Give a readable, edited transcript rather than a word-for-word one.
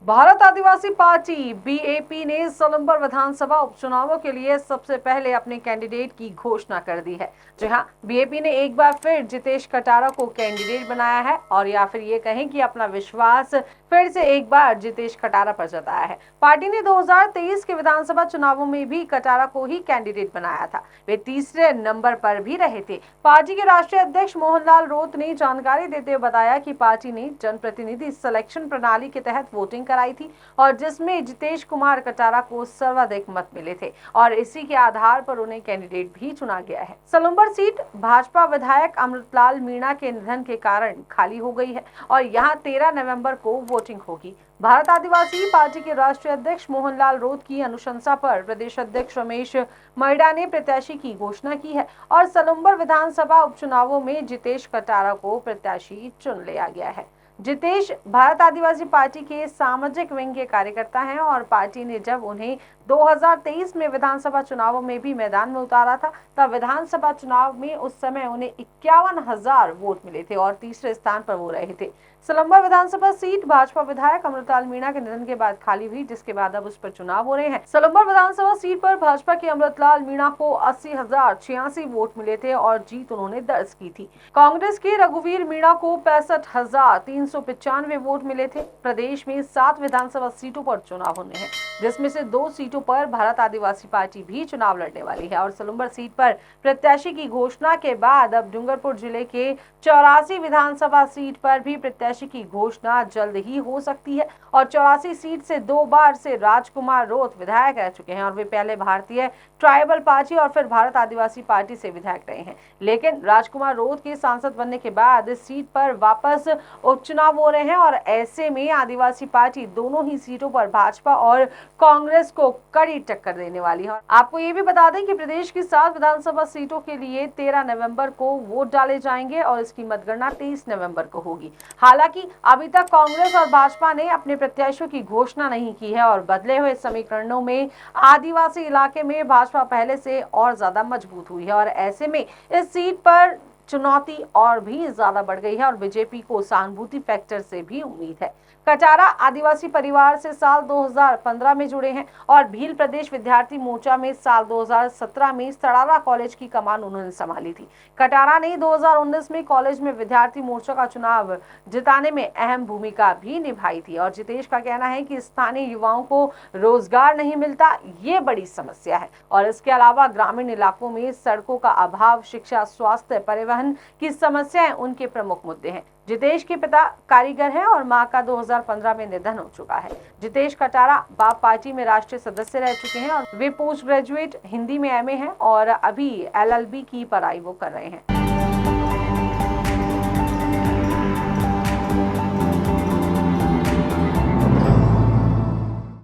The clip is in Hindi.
भारत आदिवासी पार्टी बीएपी ने सलम्बर विधानसभा उपचुनावों के लिए सबसे पहले अपने कैंडिडेट की घोषणा कर दी है। जी हां, बीएपी ने एक बार फिर जितेश कटारा को कैंडिडेट बनाया है और या फिर ये कहें कि अपना विश्वास फिर से एक बार जितेश कटारा पर जताया है। पार्टी ने 2023 के विधानसभा चुनावों में भी कटारा को ही कैंडिडेट बनाया था। वे तीसरे नंबर पर भी रहे थे। पार्टी के राष्ट्रीय अध्यक्ष मोहनलाल रोत ने जानकारी देते हुए बताया कि पार्टी ने जनप्रतिनिधि सिलेक्शन प्रणाली के तहत वोटिंग कराई थी और जिसमें जितेश कुमार कटारा को सर्वाधिक मत मिले थे और इसी के आधार पर उन्हें कैंडिडेट भी चुना गया है। सलम्बर सीट भाजपा विधायक अमृतलाल मीणा के निधन के कारण खाली हो गई है और यहां 13 नवंबर को वोटिंग होगी। भारत आदिवासी पार्टी के राष्ट्रीय अध्यक्ष मोहनलाल रोत की अनुशंसा पर प्रदेश अध्यक्ष रमेश मैडा ने प्रत्याशी की घोषणा की है और सलम्बर विधानसभा उपचुनावों में जितेश कटारा को प्रत्याशी चुन लिया गया है। जितेश भारत आदिवासी पार्टी के सामाजिक विंग के कार्यकर्ता हैं और पार्टी ने जब उन्हें 2023 में विधानसभा चुनावों में भी मैदान में उतारा था तब विधानसभा चुनाव में उस समय उन्हें 51,000 वोट मिले थे और तीसरे स्थान पर वो रहे थे। सलम्बर विधानसभा सीट भाजपा विधायक अमृतलाल मीणा के निधन के बाद खाली हुई, जिसके बाद अब उस पर चुनाव हो रहे हैं। सलम्बर विधानसभा सीट पर भाजपा के अमृतलाल मीणा को 80,086 वोट मिले थे और जीत उन्होंने दर्ज की थी। कांग्रेस के रघुवीर मीणा को 65,395 वोट मिले थे। प्रदेश में 7 विधानसभा सीटों पर चुनाव होने हैं, जिसमें से 2 सीटों पर भारत आदिवासी पार्टी भी चुनाव लड़ने वाली है और सलम्बर सीट पर प्रत्याशी की घोषणा के बाद अब डूंगरपुर जिले के 84 विधानसभा सीट पर भी प्रत्याशी की घोषणा जल्द ही हो सकती है और 84 सीट से 2 बार से राजकुमार रोत विधायक रह चुके हैं और वे पहले भारतीय ट्राइबल पार्टी और फिर भारत आदिवासी पार्टी से विधायक रहे हैं। लेकिन राजकुमार रोत के सांसद बनने के बाद इस सीट पर वापस उपचुनाव हो रहे हैं और ऐसे में आदिवासी पार्टी दोनों ही सीटों पर भाजपा और कांग्रेस को कड़ी टक्कर देने वाली है। आपको ये भी बता दें कि प्रदेश की 7 विधानसभा सीटों के लिए 13 नवंबर को वोट डाले जाएंगे और इसकी मतगणना 23 नवंबर को होगी। हालांकि अभी तक कांग्रेस और भाजपा ने अपने प्रत्याशियों की घोषणा नहीं की है और बदले हुए समीकरणों में आदिवासी इलाके में भाजपा पहले से और ज्यादा मजबूत हुई है और ऐसे में इस सीट पर चुनौती और भी ज्यादा बढ़ गई है और बीजेपी को सहानुभूति फैक्टर से भी उम्मीद है। कटारा आदिवासी परिवार से साल 2015 में जुड़े हैं और भील प्रदेश विद्यार्थी मोर्चा में साल 2017 में सड़ारा कॉलेज की कमान उन्होंने संभाली थी। कटारा ने 2019 में कॉलेज में विद्यार्थी मोर्चा का चुनाव जिताने में अहम भूमिका भी निभाई थी और जितेश का कहना है कि स्थानीय युवाओं को रोजगार नहीं मिलता, ये बड़ी समस्या है और इसके अलावा ग्रामीण इलाकों में सड़कों का अभाव, शिक्षा, स्वास्थ्य, परिवहन की समस्याएं उनके प्रमुख मुद्दे हैं। जितेश के पिता कारीगर हैं और मां का 2015 में निधन हो चुका है। जितेश कटारा बाप पार्टी में राष्ट्रीय सदस्य रह चुके हैं और वे पोस्ट ग्रेजुएट हिंदी में एमए हैं और अभी एलएलबी की पढ़ाई वो कर रहे हैं।